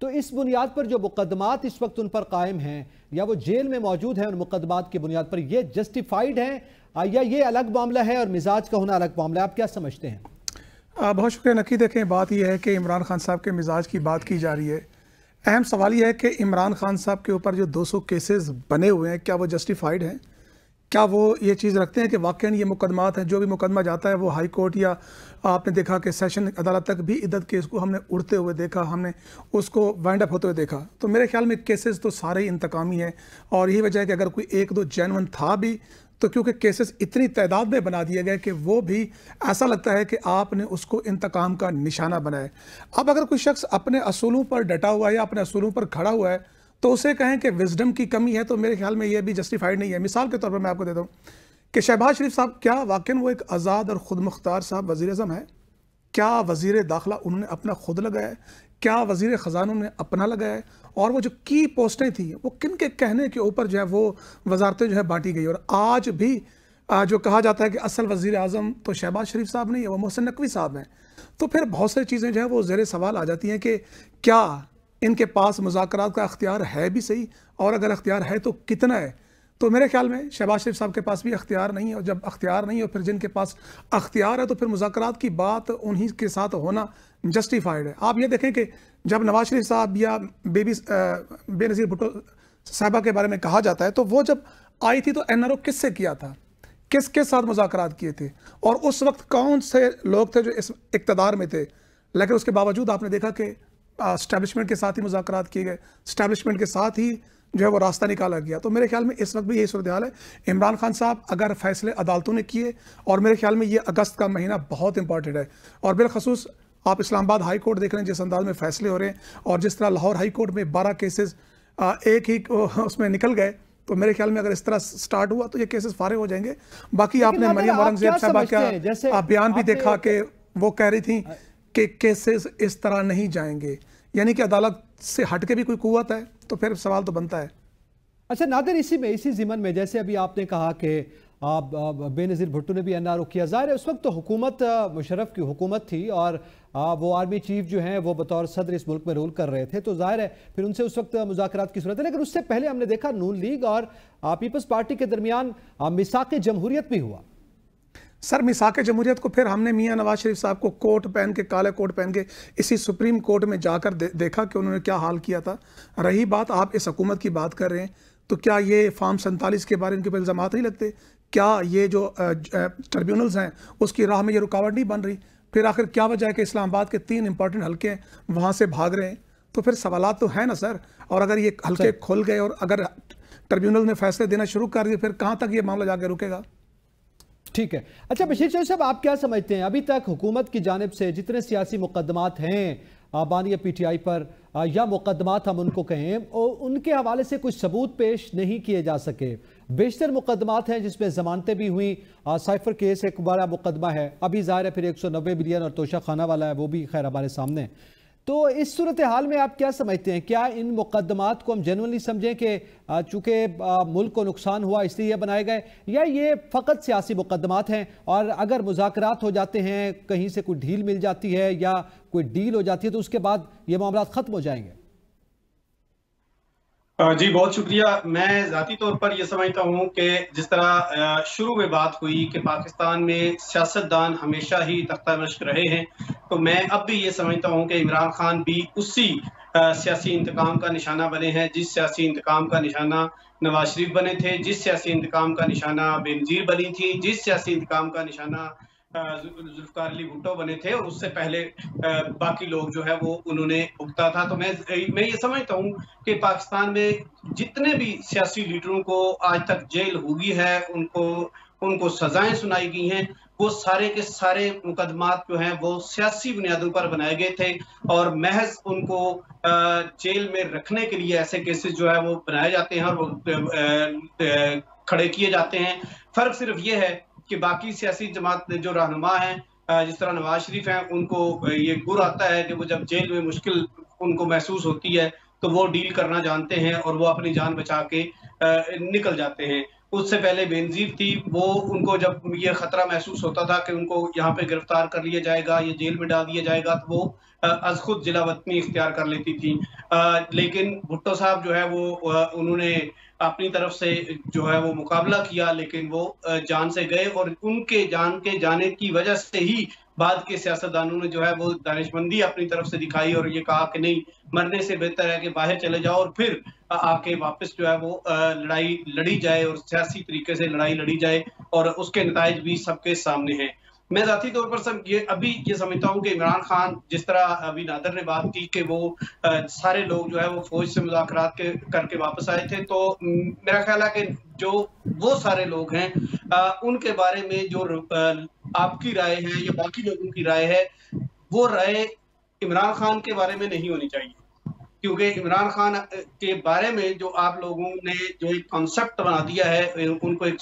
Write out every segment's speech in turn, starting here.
تو اس بنیاد پر جو مقدمات اس وقت ان پر قائم ہیں یا وہ جیل میں موجود ہیں ان مقدمات کی بنیاد پر، یہ جسٹیفائیڈ ہیں یا یہ الگ معاملہ ہے اور مزاج کا ہونا الگ معاملہ ہے؟ آپ کیا سمجھتے ہیں؟ بہت شکریہ نقی. دیکھیں بات یہ ہے کہ عمران خان صاحب کے مزاج کی بات کی جا رہی ہے. اہم سوال یہ ہے کہ عمران خان صاحب کے اوپر جو 200 کیسز بنے ہوئے ہیں کیا وہ جسٹیفائیڈ ہیں؟ کیا وہ یہ چیز رکھتے ہیں کہ واقعاً یہ مقدمات ہیں؟ جو بھی مقدمہ جاتا ہے وہ ہائی کورٹ یا آپ نے دیکھا کہ سیشن عدالت تک بھی عدت کیس کو ہم نے اڑتے ہوئے دیکھا، ہم نے اس کو وائنڈ اپ ہوتے ہوئے دیکھا. تو میرے خیال میں کیسز تو سارے ہی انتقامی ہیں، اور یہی وجہ ہے کہ اگر کوئی ایک دو جینون تھا بھی تو کیونکہ کیسز اتنی تعداد میں بنا دیے گئے کہ وہ بھی ایسا لگتا ہے کہ آپ نے اس کو انتقام کا نشانہ بنایا. اب اگر کوئی شخص اپنے اصولوں پر ڈٹا ہوا ہے یا اپنے اصولوں پر کھڑا ہوا ہے تو اسے کہیں کہ وزڈم کی کمی ہے، تو میرے خیال میں یہ بھی جسٹیفائیڈ نہیں ہے. مثال کے طور پر میں آپ کو دیتا ہوں کہ شہباز شریف صاحب کیا واقعاً وہ ایک آزاد اور خود مختار صاحب وزیر اعظم ہے؟ کیا وزیر داخلہ انہوں نے اپنا خود لگایا ہے؟ کیا وزیر خزانہ نے اپنا لگایا ہے؟ اور وہ جو کی پوسٹیں تھیں وہ کن کے کہنے کے اوپر جو ہے وہ وزارتیں جو ہے بانٹی گئی؟ اور آج بھی جو کہا جاتا ہے کہ اصل وزیر اعظم تو شہباز شریف صاحب نہیں ہے، وہ محسن نقوی صاحب ہیں. تو پھر بہت ساری چیزیں جو ہے وہ زیر سوال آ جاتی ہیں کہ کیا ان کے پاس مذاکرات کا اختیار ہے بھی صحیح، اور اگر اختیار ہے تو کتنا ہے؟ تو میرے خیال میں شہباز شریف صاحب کے پاس بھی اختیار نہیں ہے، اور جب اختیار نہیں ہے پھر جن کے پاس اختیار ہے تو پھر مذاکرات کی بات انہی کے ساتھ ہونا جسٹیفائیڈ ہے. آپ یہ دیکھیں کہ جب نواز شریف صاحب یا بے نظیر بھٹو صاحبہ کے بارے میں کہا جاتا ہے تو وہ جب آئی تھی تو این آر او کس سے کیا تھا، کس کے ساتھ مذاکرات کیے تھے، اور اس وقت کون سے لوگ تھے جو اس اقتدار میں تھے؟ لیکن اس کے باوجود آپ نے دیکھا کہ اسٹیبلشمنٹ کے ساتھ ہی مذاکرات کیے گئے، اسٹیبلشمنٹ کے ساتھ ہی جو ہے وہ راستہ نکالا گیا. تو میرے خیال میں اس وقت بھی یہی صورتحال ہے. عمران خان صاحب اگر فیصلے عدالتوں نے کیے، اور میرے خیال میں یہ اگست کا مہینہ بہت امپورٹنٹ ہے، اور بالخصوص آپ اسلام آباد ہائی کورٹ دیکھ رہے ہیں جس انداز میں فیصلے ہو رہے ہیں، اور جس طرح لاہور ہائی کورٹ میں 12 کیسز ایک ہی اس میں نکل گئے. تو میرے خیال میں اگر اس طرح سٹارٹ ہوا تو یہ کیسز فارغ ہو جائیں گے. باقی آپ نے مریم اورنگزیب صاحبہ کا بیان بھی دیکھا کہ وہ کہہ رہی تھیں کہ کیسز اس طرح نہیں جائیں گے، یعنی کہ عدالت سے ہٹ کے بھی کوئی قوت ہے. تو پھر سوال تو بنتا ہے. اچھا نادر، اسی ضمن میں جیسے ابھی آپ نے کہا کہ بے نظیر بھٹو نے بھی این آر او کیا، ظاہر ہے اس وقت تو حکومت مشرف کی حکومت تھی، اور وہ آرمی چیف جو ہیں وہ بطور صدر اس ملک میں رول کر رہے تھے، تو ظاہر ہے پھر ان سے اس وقت مذاکرات کی صورت ہے. لیکن اس سے پہلے ہم نے دیکھا نون لیگ اور پیپلز پارٹی کے درمیان میثاق جمہوریت بھی ہوا. سر میثاق جمہوریت کو پھر ہم نے میاں نواز شریف صاحب کو کوٹ پہن کے، کالے کوٹ پہن کے اسی سپریم کورٹ میں جا کر دیکھا کہ انہوں نے کیا حال کیا تھا. رہی بات آپ اس حکومت کی بات کر رہے ہیں، تو کیا یہ فارم 47 کے بارے ان کے الزامات نہیں لگتے؟ کیا یہ جو ٹریبیونلز ہیں اس کی راہ میں یہ رکاوٹ نہیں بن رہی؟ پھر آخر کیا وجہ ہے کہ اسلام آباد کے 3 امپورٹنٹ حلقے ہیں وہاں سے بھاگ رہے ہیں؟ تو پھر سوالات تو ہیں نا سر. اور اگر یہ حلقے کھل گئے اور اگر ٹریبیونل نے فیصلے دینا شروع کر دیے پھر کہاں تک یہ معاملہ جا کے رکے گا؟ ٹھیک ہے. اچھا بشیر چودھری صاحب، آپ کیا سمجھتے ہیں ابھی تک حکومت کی جانب سے جتنے سیاسی مقدمات ہیں بانی پی ٹی آئی پر، یا مقدمات ہم ان کو کہیں، ان کے حوالے سے کچھ ثبوت پیش نہیں کیے جا سکے؟ بیشتر مقدمات ہیں جس میں ضمانتیں بھی ہوئیں. سائفر کیس ایک بڑا مقدمہ ہے، ابھی ظاہر ہے پھر 190 بلین اور توشہ خانہ والا ہے وہ بھی خیر ہمارے سامنے. تو اس صورتحال میں آپ کیا سمجھتے ہیں؟ کیا ان مقدمات کو ہم جنرلی سمجھیں کہ چونکہ ملک کو نقصان ہوا اس لیے یہ بنائے گئے، یا یہ فقط سیاسی مقدمات ہیں اور اگر مذاکرات ہو جاتے ہیں، کہیں سے کوئی ڈھیل مل جاتی ہے یا کوئی ڈیل ہو جاتی ہے تو اس کے بعد یہ معاملات ختم ہو جائیں گے؟ جی بہت شکریہ. میں ذاتی طور پر یہ سمجھتا ہوں کہ جس طرح شروع میں بات ہوئی کہ پاکستان میں سیاستدان ہمیشہ ہی تختہ مشق رہے ہیں، تو میں اب بھی یہ سمجھتا ہوں کہ عمران خان بھی اسی سیاسی انتقام کا نشانہ بنے ہیں جس سیاسی انتقام کا نشانہ نواز شریف بنے تھے، جس سیاسی انتقام کا نشانہ بے نظیر بنی تھی، جس سیاسی انتقام کا نشانہ ذوالفقار علی بھٹو بنے تھے، اور اس سے پہلے باقی لوگ جو ہے وہ انہوں نے بھگتا تھا. تو میں یہ سمجھتا ہوں کہ پاکستان میں جتنے بھی سیاسی لیڈروں کو آج تک جیل ہوئی ہے، ان کو سزائیں سنائی گئی ہیں، وہ سارے کے سارے مقدمات جو ہیں وہ سیاسی بنیادوں پر بنائے گئے تھے، اور محض ان کو جیل میں رکھنے کے لیے ایسے کیسز جو ہے وہ بنائے جاتے ہیں اور وہ کھڑے کیے جاتے ہیں. فرق صرف یہ ہے کہ باقی سیاسی جماعت جو رہنما ہیں جس طرح نواز شریف ہیں، ان کو یہ گر آتا ہے کہ وہ جب جیل میں مشکل ان کو محسوس ہوتی ہے تو وہ ڈیل کرنا جانتے ہیں اور وہ اپنی جان بچا کے نکل جاتے ہیں. اس سے پہلے بینظیر تھی، وہ ان کو جب یہ خطرہ محسوس ہوتا تھا کہ ان کو یہاں پہ گرفتار کر لیا جائے گا یا جیل میں ڈال دیا جائے گا تو وہ از خود جلا وطنی اختیار کر لیتی تھی. لیکن بھٹو صاحب جو ہے وہ انہوں نے اپنی طرف سے جو ہے وہ مقابلہ کیا، لیکن وہ جان سے گئے، اور ان کے جان کے جانے کی وجہ سے ہی بعد کے سیاستدانوں نے جو ہے وہ دانش مندی اپنی طرف سے دکھائی اور یہ کہا کہ نہیں، مرنے سے بہتر ہے کہ باہر چلے جاؤ اور پھر آ کے واپس جو ہے وہ لڑائی لڑی جائے اور سیاسی طریقے سے لڑائی لڑی جائے، اور اس کے نتائج بھی سب کے سامنے ہیں. میں ذاتی طور پر ابھی یہ سمجھتا ہوں کہ عمران خان، جس طرح ابھی نادر نے بات کی کہ وہ سارے لوگ جو ہے وہ فوج سے مذاکرات کر کے واپس آئے تھے، تو میرا خیال ہے کہ جو وہ سارے لوگ ہیں ان کے بارے میں جو آپ کی رائے ہے یا باقی لوگوں کی رائے ہے، وہ رائے عمران خان کے بارے میں نہیں ہونی چاہیے. کیونکہ عمران خان کے بارے میں جو آپ لوگوں نے جو ایک کانسیپٹ بنا دیا ہے، ان کو ایک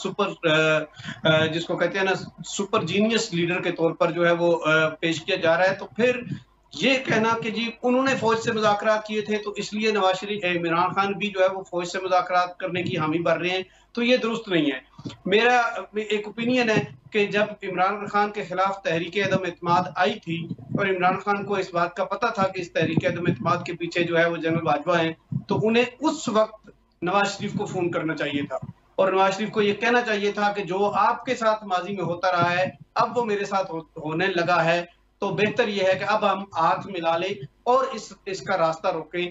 جس کو کہتے ہیں نا سپر جینیس لیڈر کے طور پر جو ہے وہ پیش کیا جا رہا ہے، تو پھر یہ کہنا کہ جی انہوں نے فوج سے مذاکرات کیے تھے تو اس لیے عمران خان بھی جو ہے وہ فوج سے مذاکرات کرنے کی حامی بھر رہے ہیں، تو یہ درست نہیں ہے. میرا ایک اوپینین ہے کہ جب عمران خان کے خلاف تحریک عدم اعتماد آئی تھی اور عمران خان کو اس بات کا پتہ تھا کہ اس تحریک عدم اعتماد کے پیچھے جو ہے وہ جنرل باجوہ ہیں، تو انہیں اس وقت نواز شریف کو فون کرنا چاہیے تھا اور نواز شریف کو یہ کہنا چاہیے تھا کہ جو آپ کے ساتھ ماضی میں ہوتا رہا ہے اب وہ میرے ساتھ ہونے لگا ہے، تو بہتر یہ ہے کہ اب ہم ہاتھ ملا لیں اور اس کا راستہ روکیں.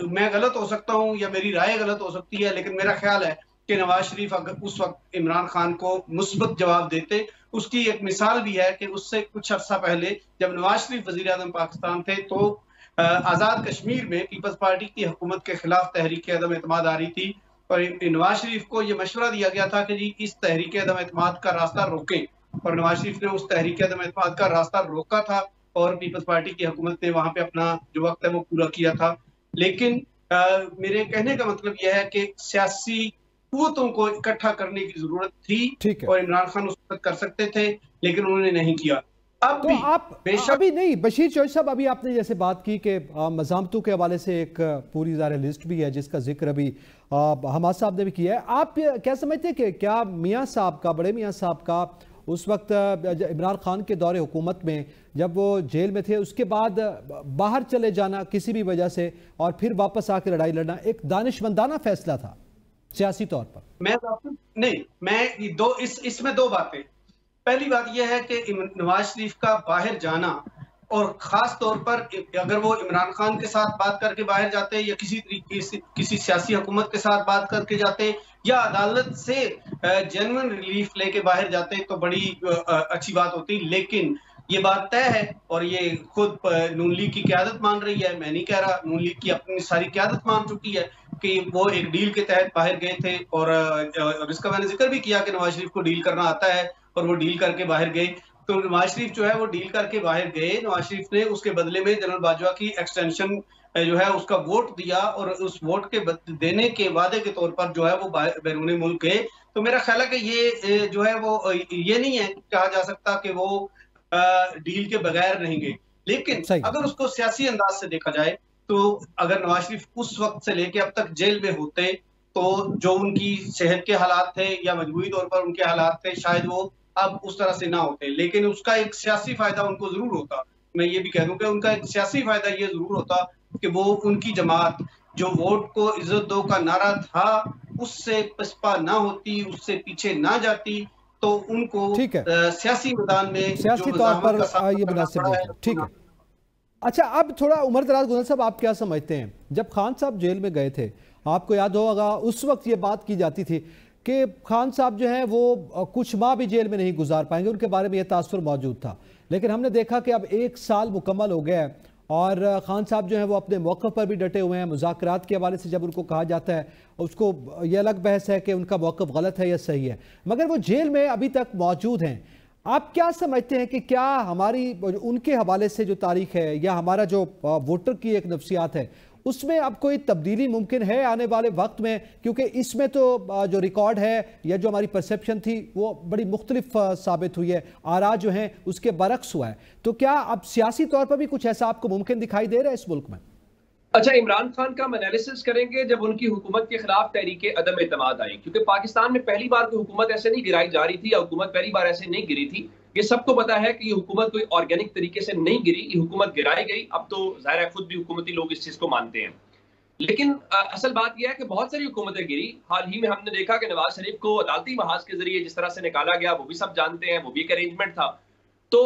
میں غلط ہو سکتا ہوں یا میری رائے غلط ہو سکتی ہے، لیکن میرا خیال ہے کہ نواز شریف اگر اس وقت عمران خان کو مثبت جواب دیتے. اس کی ایک مثال بھی ہے کہ اس سے کچھ عرصہ پہلے جب نواز شریف وزیر اعظم پاکستان تھے تو آزاد کشمیر میں پیپلز پارٹی کی حکومت کے خلاف تحریک عدم اعتماد آ رہی تھی، اور نواز شریف کو یہ مشورہ دیا گیا تھا کہ جی اس تحریک عدم اعتماد کا راستہ روکیں، اور نواز شریف نے اس تحریک عدم اعتماد کا راستہ روکا تھا اور پیپلز پارٹی کی حکومت نے وہاں پہ اپنا جو وقت ہے وہ پورا کیا تھا. لیکن میرے کہنے کا مطلب یہ ہے کہ سیاسی قوتوں کو اکٹھا کرنے کی ضرورت تھی اور عمران خان اس وقت کر سکتے تھے، لیکن انہوں نے نہیں کیا. تو آپ ابھی نہیں بشیر چوہدری صاحب، ابھی آپ نے جیسے بات کی کہ مزاحمتوں کے حوالے سے ایک پوری ظاہر لسٹ بھی ہے جس کا ذکر ابھی حماد صاحب نے بھی کیا ہے. آپ کیا سمجھتے ہیں کہ کیا میاں صاحب کا، بڑے میاں صاحب کا اس وقت عمران خان کے دور حکومت میں جب وہ جیل میں تھے اس کے بعد باہر چلے جانا کسی بھی وجہ سے اور پھر واپس آ کے لڑائی لڑنا ایک دانشمندانہ فیصلہ تھا سیاسی طور پر؟ اس میں دو باتیں. پہلی بات یہ ہے کہ نواز شریف کا باہر جانا، اور خاص طور پر اگر وہ عمران خان کے ساتھ بات کر کے باہر جاتے یا کسی سیاسی حکومت کے ساتھ بات کر کے جاتے یا عدالت سے جینوئن ریلیف لے کے باہر جاتے تو بڑی اچھی بات ہوتی. لیکن یہ بات طے ہے اور یہ خود نون لیگ کی قیادت مان رہی ہے، میں نہیں کہہ رہا، نون لیگ کی اپنی ساری قیادت مان چکی ہے کہ وہ ایک ڈیل کے تحت باہر گئے تھے، اور اس کا میں نے ذکر بھی کیا کہ نواز شریف کو ڈیل کرنا آتا ہے اور وہ ڈیل کر کے باہر گئے. تو نواز شریف جو ہے وہ ڈیل کر کے باہر گئے. نواز شریف نے اس کے بدلے میں جنرل باجوہ کی ایکسٹینشن جو ہے اس کا ووٹ دیا، اور اس ووٹ کے دینے کے وعدے کے طور پر جو ہے وہ بیرون ملک گئے. تو میرا خیال ہے کہ یہ جو ہے وہ یہ نہیں ہے کہا جا سکتا کہ وہ ڈیل کے بغیر نہیں گئے. لیکن اگر اس کو سیاسی انداز سے دیکھا جائے تو اگر نواز شریف اس وقت سے لے کے اب تک جیل میں ہوتے تو جو ان کی صحت کے حالات تھے یا مجموعی طور پر ان کے حالات تھے شاید وہ اب اس طرح سے نہ ہوتے. لیکن اس کا ایک سیاسی فائدہ ان کو ضرور ہوتا. میں یہ بھی کہہ دوں کہ ان کا ایک سیاسی فائدہ یہ ضرور ہوتا کہ وہ ان کی جماعت جو ووٹ کو عزت دو کا نعرہ تھا اس سے پسپا نہ ہوتی، اس سے پیچھے نہ جاتی، تو ان کو سیاسی میدان میں سیاسی طور پر یہ مناسب نہیں ہے. ٹھیک ہے. اچھا، اب تھوڑا عمر دراز گزر صاحب، آپ کیا سمجھتے ہیں جب خان صاحب جیل میں گئے تھے، آپ کو یاد ہوگا اس وقت یہ بات کی جاتی تھی کہ خان صاحب جو ہیں وہ کچھ ماہ بھی جیل میں نہیں گزار پائیں گے، ان کے بارے میں یہ تاثر موجود تھا. لیکن ہم نے دیکھا کہ اب 1 سال مکمل ہو گیا ہے اور خان صاحب جو ہیں وہ اپنے موقف پر بھی ڈٹے ہوئے ہیں. مذاکرات کے حوالے سے جب ان کو کہا جاتا ہے اس کو یہ الگ بحث ہے کہ ان کا موقف غلط ہے یا صحیح ہے، مگر وہ جیل میں ابھی تک موجود ہیں. آپ کیا سمجھتے ہیں کہ کیا ہماری ان کے حوالے سے جو تاریخ ہے یا ہمارا جو ووٹر کی ایک نفسیات ہے اس میں اب کوئی تبدیلی ممکن ہے آنے والے وقت میں؟ کیونکہ اس میں تو جو ریکارڈ ہے یا جو ہماری پرسیپشن تھی وہ بڑی مختلف ثابت ہوئی ہے، آراء جو ہیں اس کے برعکس ہوا ہے. تو کیا اب سیاسی طور پر بھی کچھ ایسا آپ کو ممکن دکھائی دے رہا ہے اس ملک میں؟ اچھا، عمران خان کا ہم انالیسس کریں گے جب ان کی حکومت کے خلاف تحریک عدم اعتماد آئی، کیونکہ پاکستان میں پہلی بار کوئی حکومت ایسے نہیں گرائی جا رہی تھی، یا حکومت پہلی بار ایسے نہیں گری تھی. یہ سب کو پتا ہے کہ یہ حکومت کوئی آرگینک طریقے سے نہیں گری، یہ حکومت گرائی گئی. اب تو ظاہر ہے خود بھی حکومتی لوگ اس چیز کو مانتے ہیں. لیکن اصل بات یہ ہے کہ بہت ساری حکومتیں گری. حال ہی میں ہم نے دیکھا کہ نواز شریف کو عدالتی محاذ کے ذریعے جس طرح سے نکالا گیا وہ بھی سب جانتے ہیں، وہ بھی ایک ارینجمنٹ تھا. تو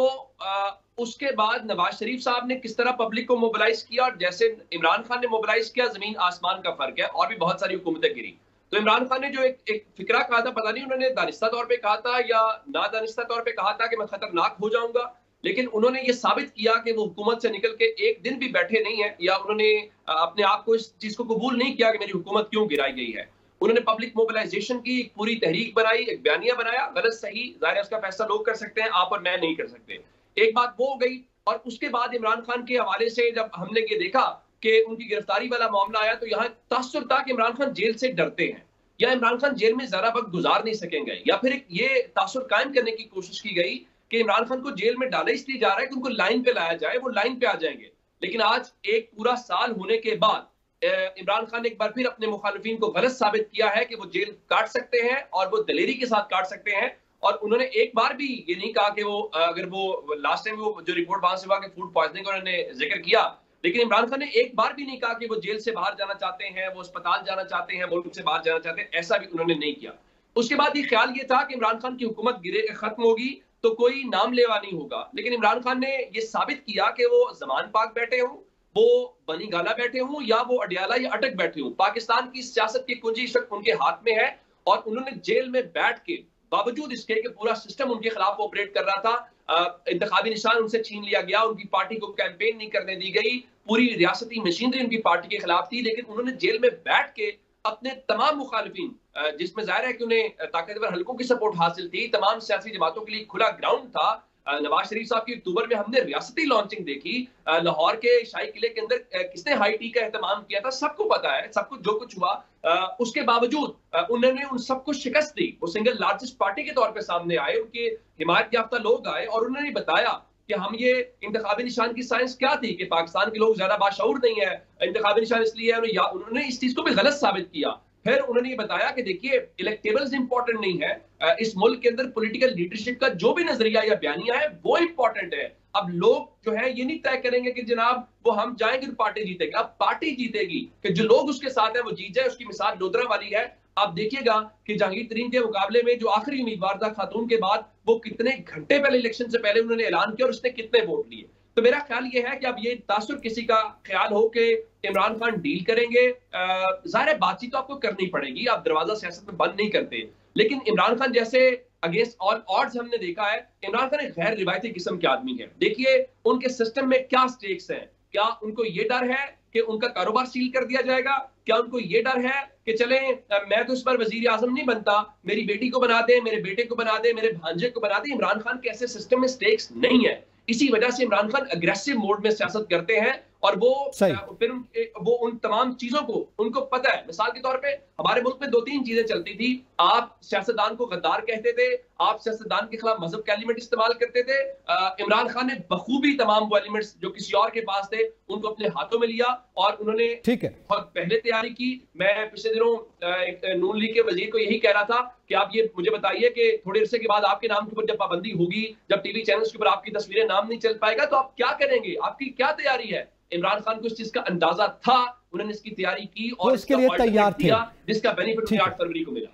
اس کے بعد نواز شریف صاحب نے کس طرح پبلک کو موبلائز کیا، اور جیسے عمران خان نے موبلائز کیا، زمین آسمان کا فرق ہے. اور بھی بہت ساری حکومتیں گری. تو عمران خان نے جو ایک فکرہ کہا تھا، پتہ نہیں انہوں نے دانستہ طور پہ کہا تھا یا نادانستہ طور پہ کہا تھا کہ میں خطرناک ہو جاؤں گا، لیکن انہوں نے یہ ثابت کیا کہ وہ حکومت سے نکل کے ایک دن بھی بیٹھے نہیں ہیں، یا انہوں نے اپنے آپ کو اس چیز کو قبول نہیں کیا کہ میری حکومت کیوں گرائی گئی ہے. انہوں نے پبلک موبلائزیشن کی، ایک پوری تحریک بنائی، ایک بیانیہ بنایا. غلط صحیح ظاہر ہے اس کا فیصلہ لوگ کر سکتے ہیں، آپ اور میں نہیں کر سکتے. ایک بات وہ ہو گئی. اور اس کے بعد عمران خان کے حوالے سے جب ہم نے یہ دیکھا کہ ان کی گرفتاری والا معاملہ آیا، تو یہاں تاثر تھا کہ عمران خان جیل سے ڈرتے ہیں، یا عمران خان جیل میں زیادہ وقت گزار نہیں سکیں گے، یا پھر یہ تاثر قائم کرنے کی کوشش کی گئی کہ عمران خان کو جیل میں ڈالا اس لیے جا رہا ہے کہ ان کو لائن پہ لایا جائے، وہ لائن پہ آ جائیں گے. لیکن آج ایک پورا سال ہونے کے بعد عمران خان نے ایک بار پھر اپنے مخالفین کو غلط ثابت کیا ہے کہ وہ جیل کاٹ سکتے ہیں، اور وہ دلیری کے ساتھ کاٹ سکتے ہیں. اور انہوں نے ایک بار بھی یہ نہیں کہا کہ وہ اگر وہ لاسٹ ٹائم وہ جو رپورٹ وہاں سے ہوا کہ فوڈ پوائزننگ کا انہوں نے ذکر کیا، لیکن عمران خان نے ایک بار بھی نہیں کہا کہ وہ جیل سے باہر جانا چاہتے ہیں، وہ اسپتال جانا چاہتے ہیں، ملک سے باہر جانا چاہتے ہیں. ایسا بھی انہوں نے نہیں کیا. اس کے بعد یہ خیال یہ تھا کہ عمران خان کی حکومت ختم ہوگی تو کوئی نام لیوا نہیں ہوگا. لیکن عمران خان نے یہ ثابت کیا کہ وہ زمان پاک بیٹھے ہوں، وہ بنی گالا بیٹھے ہوں، یا وہ اڈیالہ یا اٹک بیٹھے ہوں. پاکستان کی سیاست کی کنجی اس وقت ان کے ہاتھ میں ہے، اور انہوں نے جیل میں بیٹھ کے باوجود اس کے کہ پورا سسٹم ان کے خلاف آپریٹ کر رہا تھا، انتخابی نشان ان سے چھین لیا گیا، ان کی پارٹی کو کیمپین نہیں کرنے دی گئی، پوری ریاستی مشینری ان کی پارٹی کے خلاف تھی، لیکن انہوں نے جیل میں بیٹھ کے اپنے تمام مخالفین، جس میں ظاہر ہے کہ انہیں طاقتور حلقوں کی سپورٹ حاصل تھی، تمام سیاسی جماعتوں کے لیے کھلا گراؤنڈ تھا. نواز شریف صاحب کی اکتوبر میں ہم نے ریاستی لانچنگ دیکھی، لاہور کے شاہی قلعے کے اندر کس نے ہائی ٹی کا اہتمام کیا تھا، سب کو پتا ہے، سب کچھ جو کچھ ہوا. اس کے باوجود انہوں نے ان سب کو شکست دی. وہ سنگل لارجسٹ پارٹی کے طور پہ سامنے آئے، ان کے حمایت یافتہ لوگ آئے، اور انہوں نے بتایا کہ ہم یہ انتخابی نشان کی سائنس کیا تھی کہ پاکستان کے لوگ زیادہ باشعور نہیں ہے، انتخابی نشان اس لیے ہے. انہوں نے اس چیز کو بھی غلط ثابت کیا. پھر انہوں نے یہ بتایا کہ دیکھیے الیکٹیبلز امپورٹنٹ نہیں ہے، اس ملک کے اندر پولیٹیکل لیڈرشپ کا جو بھی نظریہ یا بیانیہ ہے وہ امپورٹنٹ ہے. اب لوگ جو ہے یہ نہیں طے کریں گے کہ جناب وہ ہم جائیں گے پارٹی جیتے گی. اب پارٹی جیتے گی کہ جو لوگ اس کے ساتھ ہیں وہ جیت جائے. اس کی مثال لودرا والی ہے. آپ دیکھیے گا کہ جہانگیر ترین کے مقابلے میں جو آخری امیدوار تھا خاتون کے بعد، وہ کتنے گھنٹے پہلے الیکشن سے پہلے انہوں نے اعلان کیا اور اس نے کتنے ووٹ لیے. تو میرا خیال یہ ہے کہ اب یہ تاثر کسی کا خیال ہو کہ عمران خان ڈیل کریں گے، ظاہر ہے بات چیت تو آپ کو کرنی پڑے گی، آپ دروازہ سیاست میں بند نہیں کرتے. لیکن عمران خان جیسے اگینسٹ آل آڈز ہم نے دیکھا ہے، عمران خان ایک غیر روایتی قسم کے آدمی ہے. دیکھیے ان کے سسٹم میں کیا سٹیکس ہیں. کیا ان کو یہ ڈر ہے کہ ان کا کاروبار سیل کر دیا جائے گا؟ کیا ان کو یہ ڈر ہے کہ چلیں میں تو اس پر وزیر اعظم نہیں بنتا، میری بیٹی کو بنا دیں، میرے بیٹے کو بنا دیں، میرے بھانجے کو بنا دیں؟ عمران خان کے ایسے سسٹم میں سٹیکس نہیں ہے. اسی وجہ سے عمران خان اگریسو موڈ میں سیاست کرتے ہیں، اور وہ پھر وہ ان تمام چیزوں کو ان کو پتہ ہے. مثال کے طور پہ ہمارے ملک میں 2-3 چیزیں چلتی تھی. آپ سیاستدان کو غدار کہتے تھے، آپ سیاستدان کے خلاف مذہب کے ایلیمنٹ استعمال کرتے تھے. عمران خان نے بخوبی تمام وہ ایلیمنٹس جو کسی اور کے پاس تھے ان کو اپنے ہاتھوں میں لیا، اور انہوں نے بہت پہلے تیاری کی. میں پچھلے دنوں نون لیگ کے وزیر کو یہی کہہ رہا تھا کہ آپ یہ مجھے بتائیے کہ تھوڑے عرصے کے بعد آپ کے نام کے اوپر جب پابندی ہوگی، جب ٹی وی چینلز کے اوپر آپ کی تصویریں نام نہیں چل پائے گا، تو آپ کیا کریں گے؟ آپ کی کیا تیاری ہے؟ عمران خان کو اس چیز کا اندازہ تھا، انہوں نے اس کی تیاری کی اور اس کے لیے تیار تھے، جس کا بینیفٹ 8 فروری کو ملا.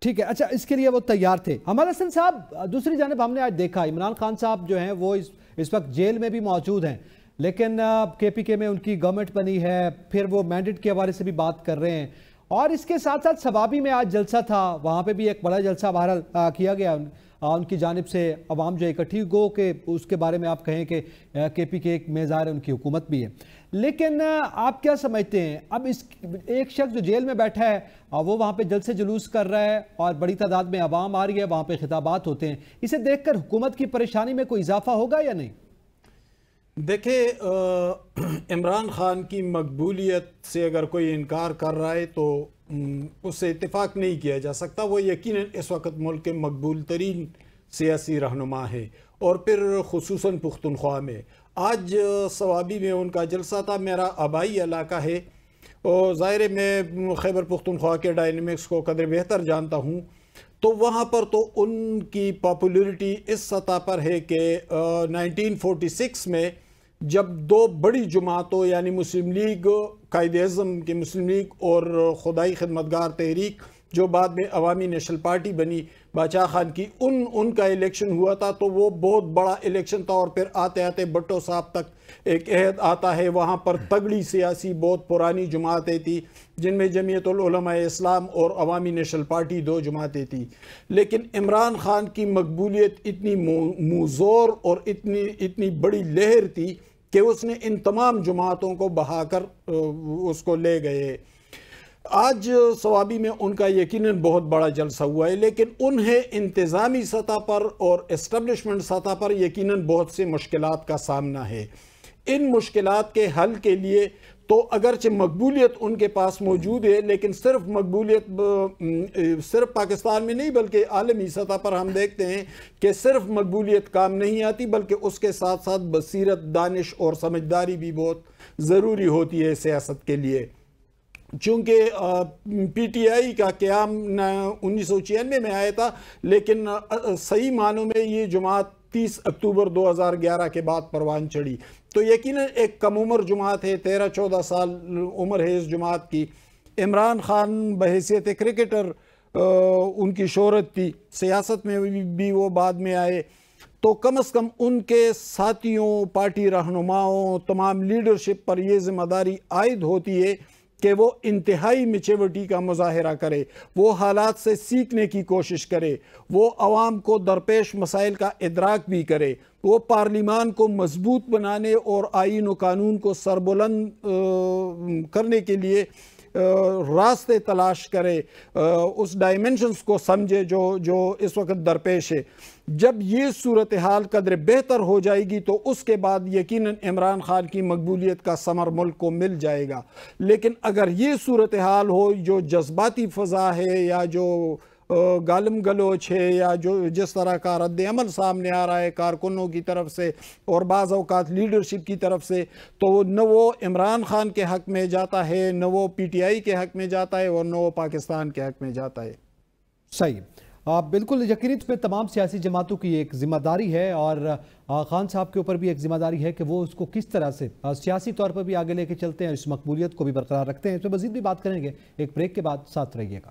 ٹھیک ہے، اچھا اس کے لیے وہ تیار تھے. ہمارا حسن صاحب، دوسری جانب ہم نے آج دیکھا عمران خان صاحب جو ہیں وہ اس وقت جیل میں بھی موجود ہیں، لیکن کے پی کے میں ان کی گورنمنٹ بنی ہے. پھر وہ مینڈیٹ کے حوالے سے بھی بات کر رہے ہیں، اور اس کے ساتھ ساتھ سبابی میں آج جلسہ تھا، وہاں پہ بھی ایک بڑا جلسہ بہرحال کیا گیا ان کی جانب سے. عوام جو اکٹھی گو کہ اس کے بارے میں آپ کہیں کہ کے پی کے ایک میزار ان کی حکومت بھی ہے. لیکن آپ کیا سمجھتے ہیں اب اس ایک شخص جو جیل میں بیٹھا ہے وہ وہاں پہ جلسے جلوس کر رہا ہے اور بڑی تعداد میں عوام آ رہی ہے، وہاں پہ خطابات ہوتے ہیں، اسے دیکھ کر حکومت کی پریشانی میں کوئی اضافہ ہوگا یا نہیں؟ دیکھیں عمران خان کی مقبولیت سے اگر کوئی انکار کر رہا ہے تو اس سے اتفاق نہیں کیا جا سکتا. وہ یقیناً اس وقت ملک کے مقبول ترین سیاسی رہنما ہے، اور پھر خصوصاً پختونخوا میں. آج صوابی میں ان کا جلسہ تھا. میرا آبائی علاقہ ہے اور ظاہر ہے میں خیبر پختونخوا کے ڈائنامکس کو قدر بہتر جانتا ہوں. تو وہاں پر تو ان کی پاپولیرٹی اس سطح پر ہے کہ 1946 میں جب دو بڑی جماعتوں یعنی مسلم لیگ قائد اعظم کی مسلم لیگ اور خدائی خدمتگار تحریک جو بعد میں عوامی نیشنل پارٹی بنی باچا خان کی, ان کا الیکشن ہوا تھا. تو وہ بہت بڑا الیکشن تھا اور پھر آتے آتے بھٹو صاحب تک ایک عہد آتا ہے. وہاں پر تگڑی سیاسی بہت پرانی جماعتیں تھیں جن میں جمعیت العلماء اسلام اور عوامی نیشنل پارٹی دو جماعتیں تھیں. لیکن عمران خان کی مقبولیت اتنی موزور اور اتنی بڑی لہر تھی کہ اس نے ان تمام جماعتوں کو بہا کر اس کو لے گئے. آج صوابی میں ان کا یقیناً بہت بڑا جلسہ ہوا ہے, لیکن انہیں انتظامی سطح پر اور اسٹیبلشمنٹ سطح پر یقیناً بہت سے مشکلات کا سامنا ہے. ان مشکلات کے حل کے لیے تو اگرچہ مقبولیت ان کے پاس موجود ہے, لیکن صرف مقبولیت صرف پاکستان میں نہیں بلکہ عالمی سطح پر ہم دیکھتے ہیں کہ صرف مقبولیت کام نہیں آتی, بلکہ اس کے ساتھ ساتھ بصیرت, دانش اور سمجھداری بھی بہت ضروری ہوتی ہے سیاست کے لیے. چونکہ پی ٹی آئی کا قیام 1996 میں آیا تھا, لیکن صحیح معنوں میں یہ جماعت 30 اکتوبر 2011 کے بعد پروان چڑھی. تو یقیناً ایک کم عمر جماعت ہے, 13-14 سال عمر ہے اس جماعت کی. عمران خان بحیثیت کرکٹر ان کی شہرت تھی, سیاست میں بھی وہ بعد میں آئے. تو کم از کم ان کے ساتھیوں, پارٹی رہنماؤں, تمام لیڈرشپ پر یہ ذمہ داری عائد ہوتی ہے کہ وہ انتہائی میچورٹی کا مظاہرہ کرے, وہ حالات سے سیکھنے کی کوشش کرے, وہ عوام کو درپیش مسائل کا ادراک بھی کرے, وہ پارلیمان کو مضبوط بنانے اور آئین و قانون کو سربلند کرنے کے لیے راستے تلاش کرے, اس ڈائمنشنز کو سمجھے جو اس وقت درپیش ہے. جب یہ صورتحال قدر بہتر ہو جائے گی تو اس کے بعد یقیناً عمران خان کی مقبولیت کا ثمر ملک کو مل جائے گا. لیکن اگر یہ صورتحال ہو جو جذباتی فضا ہے یا جو گالم گلوچ ہے یا جو جس طرح کا رد عمل سامنے آ رہا ہے کارکنوں کی طرف سے اور بعض اوقات لیڈرشپ کی طرف سے, تو نہ وہ عمران خان کے حق میں جاتا ہے, نہ وہ پی ٹی آئی کے حق میں جاتا ہے, اور نہ وہ پاکستان کے حق میں جاتا ہے. صحیح, بالکل یقینی اس میں تمام سیاسی جماعتوں کی ایک ذمہ داری ہے, اور خان صاحب کے اوپر بھی ایک ذمہ داری ہے کہ وہ اس کو کس طرح سے سیاسی طور پر بھی آگے لے کے چلتے ہیں, اس مقبولیت کو بھی برقرار رکھتے ہیں. اس میں مزید بھی بات کریں گے, ایک بریک کے بعد ساتھ رہیے گا.